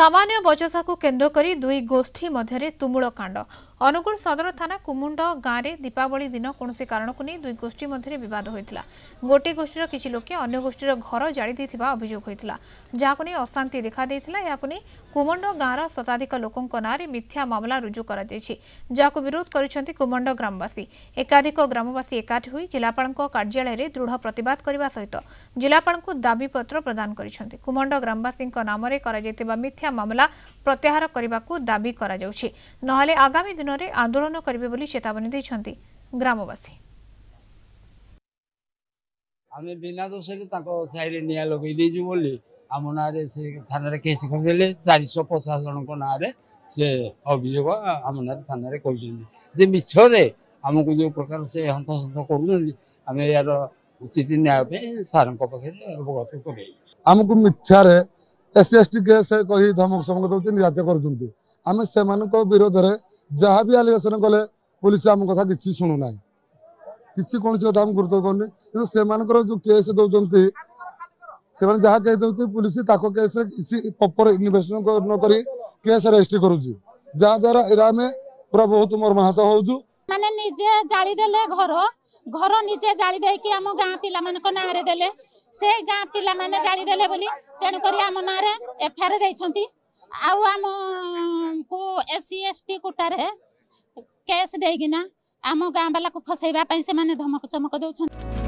सामान्य बचसा को केन्द्र करी दुई गोष्ठी मध्य तुमुल कांड। अनुगुल सदर थाना कुमुंड गाँव में दीपावली दिन कौन कारण को नहीं दुई गोष्ठी मध्य बद होता। गोटे गोष्ठीर किछि लोके अन्य गोष्ठीर घर जाली देथिबा अभियोग होता, जहां नहीं अशांति देखा नहीं कुमुंड गाँवर शताधिक लोकों नारे मिथ्या मामला रुजु करा जायछि, जहां विरोध करिसेंति कुमुंड ग्रामवासी। एकाधिक ग्रामवासी एकाठी होई जिलापाल कार्यालय में दृढ़ प्रतिवाद करने सहित जिलापाल को दाबीपत्र प्रदान करिसेंति। कुमुंड ग्रामवासी नाम मिथ्या मामला प्रत्याहार करने को दाबी करा जाउछि, नहले आगामी दिन में आंदोलन करेंगे बोली चेतावनी देछंती ग्रामवासी। आमे बिना दोष साइड निया लगे दीजु बोली आम ना से थाना केस करदे 450 जन ना से अभियोग आम ना थाना कहते मिछरे आमको जो प्रकार से हंतसंत कर यार उचित न्याय सार पाखे अवगत कर आमको मिथ्यार SC/ST केस कही धमक समक दौर निराते करें से विरोध में जहाँ भी आलिगेसन कले पुलिस आम कथा कि शुणुना कि कौन कथा आम गुरुत्व करनी कि से जो केस दौरान से जहाँ कह दे पुलिस केस किसी प्रॉपर इन्वेस्टिगेशन न करी केस रजिस्ट्री करुच्ची जहाद्वारा एरामे पूरा बहुत मर्माहत हो माने निजे जाली देले घर घर निजे जाली देकी आम गाँ पिला मान नारे देले से गाँ पिला माने जाली देले बोली तेणु करी आम नारे FIR देइछंती आउ आम को SC/ST कोटारे केस देगिना आम गाँ वाला को फसैबा पई से माने धमक चमक दउछंती।